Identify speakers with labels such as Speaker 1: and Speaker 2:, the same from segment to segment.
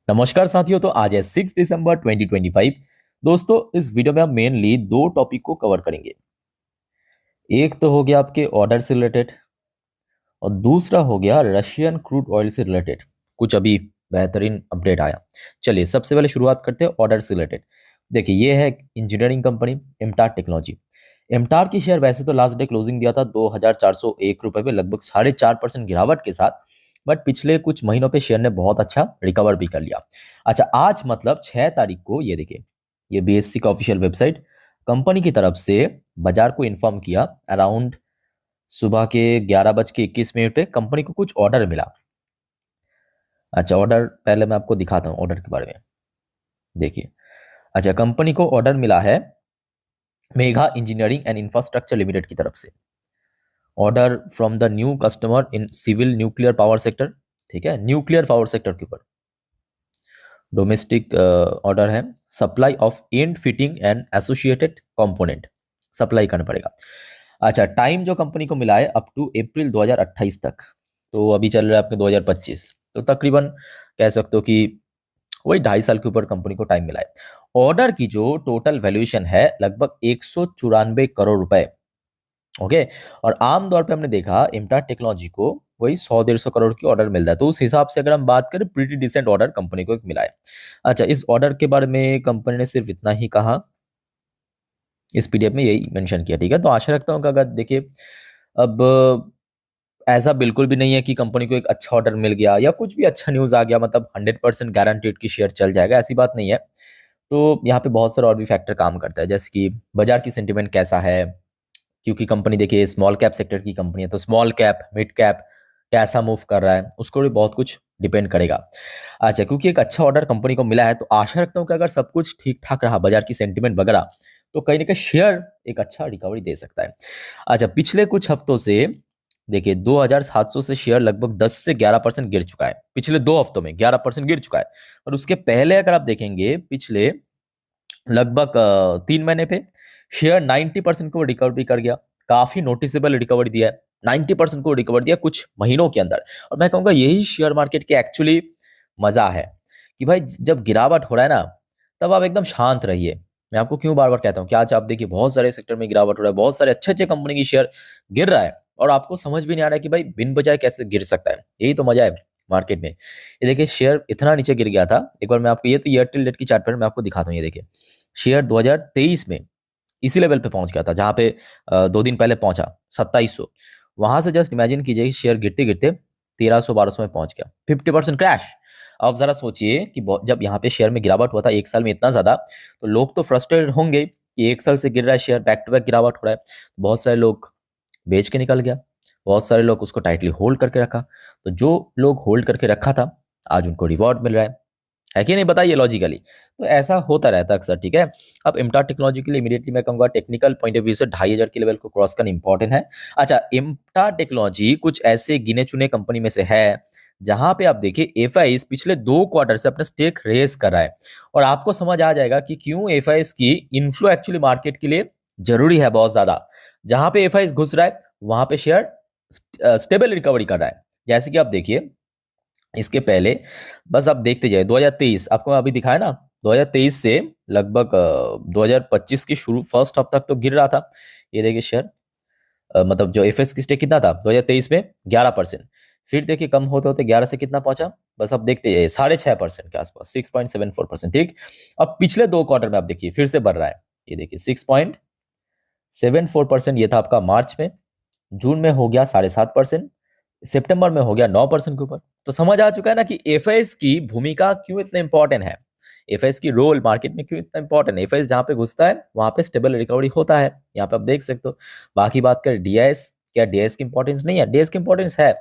Speaker 1: नमस्कार साथियों। तो आज है 6 दिसंबर 2025। दोस्तों, इस वीडियो में हम मेनली दो टॉपिक को कवर करेंगे। एक तो हो गया आपके ऑर्डर से रिलेटेड और दूसरा हो गया रशियन क्रूड ऑयल से रिलेटेड। कुछ अभी बेहतरीन अपडेट आया। चलिए सबसे पहले शुरुआत करते हैं ऑर्डर से रिलेटेड। देखिए, ये है इंजीनियरिंग कंपनी एमटार टेक्नोलॉजी। एमटार की शेयर वैसे तो लास्ट डे क्लोजिंग दिया था 2401 रुपए पे, लगभग 4.5% गिरावट के साथ। बट पिछले कुछ महीनों पे शेयर ने बहुत अच्छा रिकवर भी कर लिया। अच्छा, आज मतलब 6 तारीख को ये देखिए, ये बीएससी का ऑफिशियल वेबसाइट कंपनी की तरफ से बाजार को इन्फॉर्म किया अराउंड सुबह के 11:21 पे कंपनी को कुछ ऑर्डर मिला। अच्छा, ऑर्डर पहले मैं आपको दिखाता हूँ ऑर्डर के बारे में। देखिए, अच्छा, कंपनी को ऑर्डर मिला है Megha engineering and infrastructure limited की तरफ से। Order from the new customer in civil nuclear power sector. ठीक है, न्यूक्लियर पावर सेक्टर के ऊपर डोमेस्टिक ऑर्डर है। Supply of and fitting and associated component supply करना पड़ेगा। अच्छा, टाइम जो कंपनी को मिला है अप टू अप्रैल 2028 तक। तो अभी चल रहा है आपके 2025, तो तकरीबन कह सकते हो कि वही 2.5 साल के ऊपर कंपनी को टाइम मिला है। ऑर्डर की जो टोटल वैल्यूएशन है लगभग 194 करोड़ रुपए। ओके। और आमतौर पे हमने देखा इम्टार टेक्नोलॉजी को वही 100-150 करोड़ की ऑर्डर मिलता है, तो उस हिसाब से अगर हम बात करें प्रीटी डिसेंट ऑर्डर कंपनी को एक मिला है। अच्छा, इस ऑर्डर के बारे में कंपनी ने सिर्फ इतना ही कहा, इस पीडीएफ में यही मेंशन किया। ठीक है, तो आशा रखता हूँ कि अगर देखिए, अब ऐसा बिल्कुल भी नहीं है कि कंपनी को एक अच्छा ऑर्डर मिल गया या कुछ भी अच्छा न्यूज़ आ गया मतलब 100% गारंटेड की शेयर चल जाएगा, ऐसी बात नहीं है। तो यहाँ पे बहुत सारे और भी फैक्टर काम करता है, जैसे कि बाजार की सेंटिमेंट कैसा है, क्योंकि कंपनी देखिए स्मॉल कैप सेक्टर की कंपनी है, तो स्मॉल कैप मिड कैप कैसा मूव कर रहा है उसको भी बहुत कुछ डिपेंड करेगा। अच्छा, क्योंकि एक अच्छा ऑर्डर कंपनी को मिला है तो आशा रखता हूँ कि अगर सब कुछ ठीक ठाक रहा बाजार की सेंटिमेंट वगैरह, तो कहीं ना कहीं शेयर एक अच्छा रिकवरी दे सकता है। अच्छा, पिछले कुछ हफ्तों से देखिए 2700 से शेयर लगभग 10 से 11% गिर चुका है। पिछले 2 हफ्तों में 11% गिर चुका है। और उसके पहले अगर आप देखेंगे पिछले लगभग 3 महीने पे शेयर 90% को रिकवरी कर गया। काफी नोटिसेबल रिकवरी दिया है, 90% को रिकवर दिया कुछ महीनों के अंदर। और मैं कहूंगा यही शेयर मार्केट के एक्चुअली मजा है कि भाई जब गिरावट हो रहा है ना, तब आप एकदम शांत रहिए। मैं आपको क्यों बार बार कहता हूँ कि आज आप देखिए बहुत सारे सेक्टर में गिरावट हो रहा है, बहुत सारे अच्छे अच्छे कंपनी की शेयर गिर रहा है और आपको समझ भी नहीं आ रहा है कि भाई बिन वजह कैसे गिर सकता है। यही तो मजा है मार्केट में। ये देखिए, शेयर इतना नीचे गिर गया था। एक बार मैं आपको, ये तो ईयर टिल डेट की चार्ट पर मैं आपको दिखाता हूँ। ये देखिए, शेयर 2023 में इसी लेवल पे पहुंच गया था जहां पे 2 दिन पहले पहुंचा 2700। वहां से जस्ट इमेजिन कीजिए कि शेयर गिरते गिरते 1300-1200 में पहुंच गया, 50% क्रैश। अब जरा सोचिए कि जब यहाँ पे शेयर में गिरावट हुआ था एक साल में इतना ज्यादा, तो लोग तो फ्रस्ट्रेटेड होंगे कि एक साल से गिर रहा है शेयर, बैक टू बैक गिरावट हो रहा है। बहुत सारे लोग बेच के निकल गया, बहुत सारे लोग उसको टाइटली होल्ड करके रखा। तो जो लोग होल्ड करके रखा था आज उनको रिवॉर्ड मिल रहा है कि नहीं, बताइए लॉजिकली। तो ऐसा होता रहता है अक्सर। ठीक है, अब इम्टार टेक्नोलॉजी के लिए इमीडिएटली मैं कहूंगा टेक्निकल पॉइंट ऑफ व्यू से 2500 के लेवल को क्रॉस करना इंपॉर्टेंट है। अच्छा, इम्टार टेक्नोलॉजी कुछ ऐसे गिने चुने कंपनी में से है जहां पे आप देखिए एफआईएस पिछले 2 क्वार्टर से अपना स्टेक रेस कर रहा है। और आपको समझ आ जाएगा कि क्यों एफआईएस की इन्फ्लो एक्चुअली मार्केट के लिए जरूरी है बहुत ज्यादा। जहां पे एफआईएस घुस रहा है वहां पे शेयर स्टेबल रिकवरी कर रहा है। जैसे कि आप देखिए, इसके पहले बस आप देखते जाइए 2023 आपको अभी दिखाया ना, 2023 से लगभग 2025 की शुरू फर्स्ट हाफ तक तो गिर रहा था। ये देखिए शेयर, मतलब जो एफएस की स्टेक कितना था 2023 में 11%। फिर देखिए कम होते होते 11 से कितना पहुंचा, बस आप देखते जाइए 6.5% के आसपास, 6.74%। ठीक, अब पिछले 2 क्वार्टर में आप देखिए फिर से बढ़ रहा है। ये देखिए 6.74% ये था आपका मार्च में, जून में हो गया 7.5%, सितंबर में हो गया 9% के ऊपर। तो समझ आ चुका है ना कि एफआईएस की भूमिका क्यों इतना इंपॉर्टेंट है, एफआईएस की रोल मार्केट में क्यों इतना इंपॉर्टेंट है। एफआईएस जहां पे घुसता है वहां पे स्टेबल रिकवरी होता है, यहाँ पे आप देख सकते हो। बाकी बात करें डीआईएस, क्या डीआईएस की इंपॉर्टेंस नहीं है? डीआईएस की इंपॉर्टेंस है,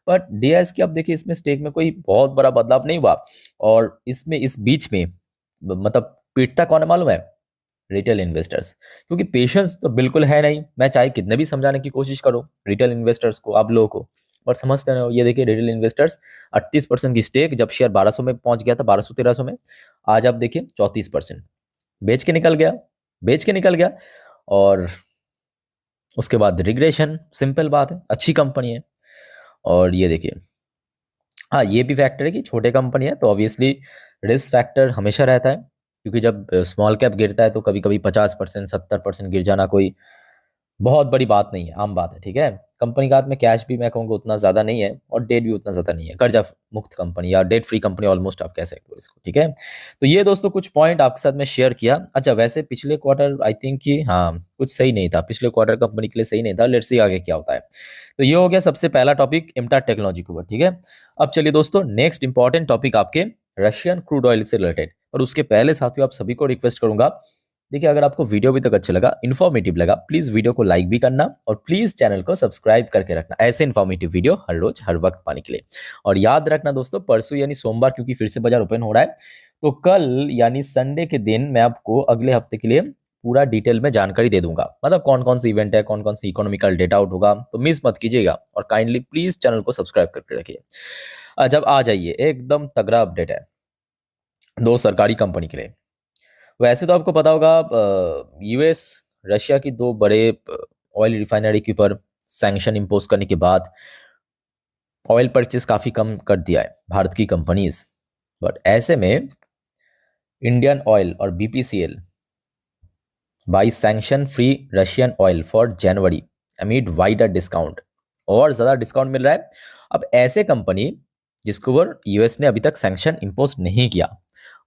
Speaker 1: बट डीआईएस की आप देखिए इसमें स्टेक में कोई बहुत बड़ा बदलाव नहीं हुआ। और इसमें इस बीच में मतलब पीटता कौन है मालूम है? Retail investors. क्योंकि पेशेंस तो बिल्कुल है नहीं, मैं चाहे कितने भी समझाने की कोशिश करूं रिटेल इन्वेस्टर्स को, आप लोगों को, पर समझते नहीं हो। ये देखिए रिटेल इन्वेस्टर्स 38% की स्टेक, जब शेयर 1200 में पहुंच गया था, 1200-1300 में, आज आप देखिए 34% बेच के निकल गया, बेच के निकल गया। और उसके बाद रिग्रेशन, सिंपल बात है, अच्छी कंपनी है। और ये देखिए हाँ, ये भी फैक्टर है कि छोटे कंपनी है तो ऑब्वियसली रिस्क फैक्टर हमेशा रहता है, क्योंकि जब स्मॉल कैप गिरता है तो कभी कभी 50%, 70% गिर जाना कोई बहुत बड़ी बात नहीं है, आम बात है। ठीक है, कंपनी के हाथ में कैश भी मैं कहूँगा उतना ज़्यादा नहीं है, और डेट भी उतना ज़्यादा नहीं है, कर्जा मुक्त कंपनी या डेट फ्री कंपनी ऑलमोस्ट आप कह सकते हो इसको। ठीक है, तो ये दोस्तों कुछ पॉइंट आपके साथ में शेयर किया। अच्छा, वैसे पिछले क्वार्टर आई थिंक कि हाँ कुछ सही नहीं था, पिछले क्वार्टर कंपनी के लिए सही नहीं था। लेट्स सी आगे क्या होता है। तो ये हो गया सबसे पहला टॉपिक इम्टा टेक्नोलॉजी के ऊपर। ठीक है, अब चलिए दोस्तों नेक्स्ट इंपॉर्टेंट टॉपिक आपके रशियन क्रूड ऑयल से रिलेटेड। और उसके पहले साथियों आप सभी को रिक्वेस्ट करूंगा, देखिए अगर आपको वीडियो अभी तक अच्छा लगा, इन्फॉर्मेटिव लगा, प्लीज वीडियो को लाइक भी करना और प्लीज चैनल को सब्सक्राइब करके रखना ऐसे इन्फॉर्मेटिव वीडियो हर रोज हर वक्त पाने के लिए। और याद रखना दोस्तों, परसों यानी सोमवार, क्योंकि फिर से बाजार ओपन हो रहा है, तो कल यानी संडे के दिन मैं आपको अगले हफ्ते के लिए पूरा डिटेल में जानकारी दे दूंगा, मतलब कौन कौन सी इवेंट है, कौन कौन सी इकोनॉमिकल डेटा आउट होगा, तो मिस मत कीजिएगा और काइंडली प्लीज चैनल को सब्सक्राइब करके रखिए। जब आ जाइए, एकदम तगड़ा अपडेट है दो सरकारी कंपनी के लिए। वैसे तो आपको पता होगा यूएस रशिया की दो बड़े ऑयल रिफाइनरी के ऊपर सैंक्शन इम्पोज करने के बाद ऑयल परचेस काफ़ी कम कर दिया है भारत की कंपनीज। बट ऐसे में इंडियन ऑयल और BPCL buy sanction free Russian oil for January amid wider discount, और ज़्यादा डिस्काउंट मिल रहा है। अब ऐसे कंपनी जिसको ऊपर यूएस ने अभी तक सैंक्शन इम्पोज नहीं किया,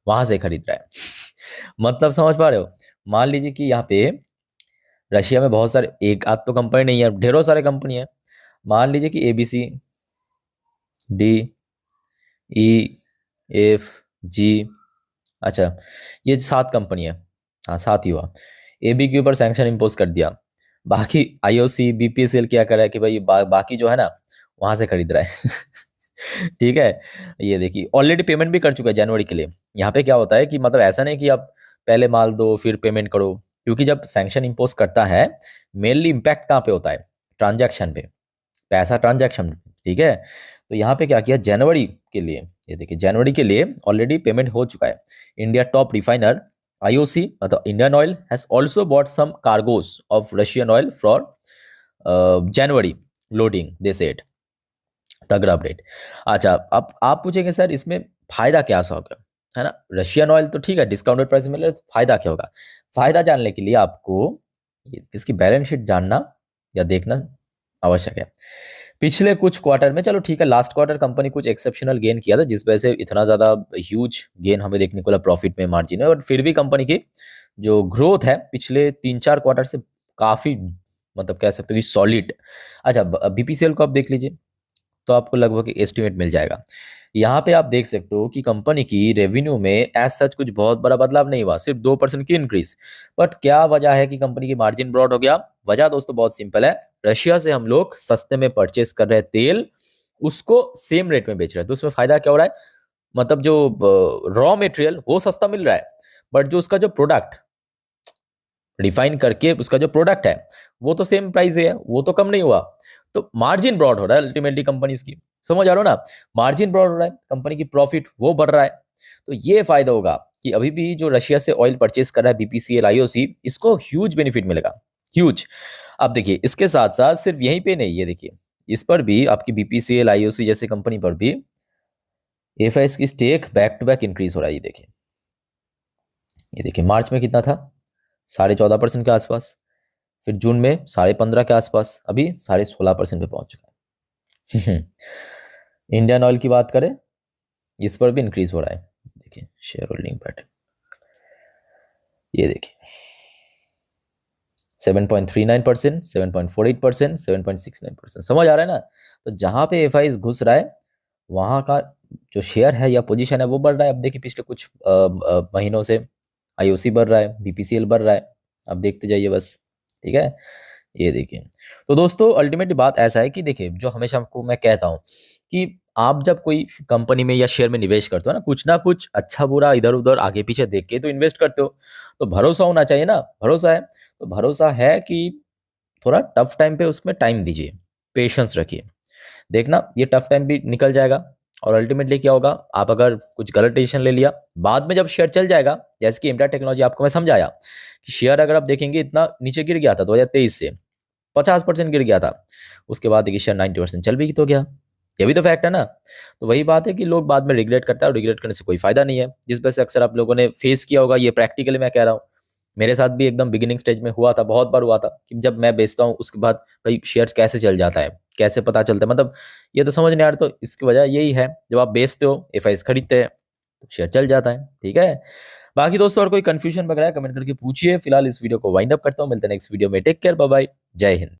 Speaker 1: वहां से खरीद रहा है। मतलब समझ पा रहे हो, मान लीजिए कि यहाँ पे रशिया में बहुत सारे, एक आध तो कंपनी नहीं है, ढेरों सारे कंपनी है। मान लीजिए कि ABC, डी, ई, एफ, जी, अच्छा ये 7 कंपनी है। हाँ 7 ही हुआ। AB के ऊपर सैंक्शन इम्पोज कर दिया, बाकी IOC BPCL क्या कर रहा है कि भाई बाकी जो है ना वहां से खरीद रहा है। ठीक है, ये देखिए ऑलरेडी पेमेंट भी कर चुका है जनवरी के लिए। यहाँ पे क्या होता है कि मतलब ऐसा नहीं कि आप पहले माल दो फिर पेमेंट करो, क्योंकि जब सैंक्शन इम्पोज करता है मेनली इम्पैक्ट कहाँ पे होता है, ट्रांजैक्शन पे, पैसा ट्रांजैक्शन। ठीक है, तो यहाँ पे क्या किया जनवरी के लिए, ये देखिए जनवरी के लिए ऑलरेडी पेमेंट हो चुका है। इंडिया टॉप रिफाइनर IOC मतलब Indian Oil has also bought some cargoes of Russian oil for January loading, they said. तगड़ा अपडेट। अच्छा, अब आप पूछेंगे सर इसमें फायदा क्या सा होगा, है ना, रशियन ऑयल तो ठीक है डिस्काउंटेड प्राइस में मिल रहा है, फायदा क्या होगा। फायदा जानने के लिए आपको इसकी बैलेंस शीट जानना या देखना आवश्यक है। पिछले कुछ क्वार्टर में, चलो ठीक है लास्ट क्वार्टर कंपनी कुछ एक्सेप्शनल गेन किया था जिस वजह से इतना ज्यादा ह्यूज गेन हमें देखने को मिला प्रॉफिट में, मार्जिन है, और फिर भी कंपनी की जो ग्रोथ है पिछले 3-4 क्वार्टर से काफी, मतलब कह सकते हो कि सॉलिड। अच्छा, BPCL को आप देख लीजिए तो आपको लगभग एस्टिमेट मिल जाएगा। यहाँ पे आप देख सकते हो कि कंपनी की रेवेन्यू में एज सच कुछ बहुत बड़ा बदलाव नहीं हुआ, सिर्फ 2% की इंक्रीज। बट क्या वजह है कि कंपनी की मार्जिन ब्रॉड हो गया? वजह दोस्तों बहुत सिंपल है, रशिया से हम लोग सस्ते में परचेस कर रहे हैं तेल, उसको सेम रेट में बेच रहे हैं, तो उसमें फायदा क्या हो रहा है, मतलब जो रॉ मटेरियल वो सस्ता मिल रहा है, बट जो उसका जो प्रोडक्ट रिफाइन करके उसका जो प्रोडक्ट है वो तो सेम प्राइस है, वो तो कम नहीं हुआ। तो मार्जिन ब्रॉड हो रहा है अल्टीमेटली कंपनीज की, समझ आ रहा हो ना, मार्जिन ब्रॉड हो रहा है, कंपनी की प्रॉफिट वो बढ़ रहा है। तो ये फायदा होगा कि अभी भी जो रशिया से ऑयल परचेस कर रहा है BPCL IOC, इसको ह्यूज बेनिफिट मिलेगा, ह्यूज। अब देखिए इसके साथ साथ सिर्फ यहीं पे नहीं, ये देखिए इस पर भी आपकी BPCL IOC जैसे कंपनी पर भी FIS की stake back to back increase हो रहा है। ये देखिए मार्च में कितना था, 14.5% के आसपास, फिर जून में 15.5 के आसपास, अभी 16.5% पे पहुंच चुका है। इंडियन ऑयल की बात करें, इस पर भी इंक्रीज हो रहा है, देखिए शेयर होल्डिंग पैटर्न, ये देखिए 7.39%, 7.48%, 7.69%, समझ आ रहा है ना। तो जहां पे FIs घुस रहा है वहां का जो शेयर है या पोजीशन है वो बढ़ रहा है। अब देखिए पिछले कुछ महीनों से IOC बढ़ रहा है, BPCL बढ़ रहा है, अब देखते जाइए बस। ठीक है, ये देखिए। तो दोस्तों अल्टीमेटली बात ऐसा है कि देखिए जो हमेशा आपको मैं कहता हूँ कि आप जब कोई कंपनी में या शेयर में निवेश करते हो ना कुछ अच्छा बुरा इधर उधर आगे पीछे देख के तो इन्वेस्ट करते हो, तो भरोसा होना चाहिए ना, भरोसा है तो भरोसा है कि थोड़ा टफ टाइम पे उसमें टाइम दीजिए, पेशेंस रखिए, देखना ये टफ टाइम भी निकल जाएगा। और अल्टीमेटली क्या होगा, आप अगर कुछ गलत डिसीजन ले लिया बाद में जब शेयर चल जाएगा, जैसे कि इम्टा टेक्नोलॉजी आपको मैं समझाया कि शेयर अगर आप देखेंगे इतना नीचे गिर गया था 2023 से 50% गिर गया था, उसके बाद देखिए शेयर 90% चल भी तो गया। ये भी तो फैक्ट है ना। तो वही बात है कि लोग बाद में रिग्रेट करता है, और रिग्रेट करने से कोई फायदा नहीं है, जिस वजह से अक्सर आप लोगों ने फेस किया होगा। ये प्रैक्टिकली मैं कह रहा हूँ, मेरे साथ भी एकदम बिगिनिंग स्टेज में हुआ था, बहुत बार हुआ था कि जब मैं बेचता हूँ उसके बाद भाई शेयर कैसे चल जाता है, कैसे पता चलता है, मतलब ये तो समझ नहीं आ रहा। तो इसकी वजह यही है, जब आप बेचते हो, एफआईएस खरीदते हैं, तो शेयर चल जाता है। ठीक है। बाकी दोस्तों और कोई कंफ्यूजन वगैरह कमेंट करके पूछिए। फिलहाल इस वीडियो को वाइंड अप करता हूँ, मिलते हैं नेक्स्ट वीडियो में। टेक केयर, बाय बाय, जय हिंद।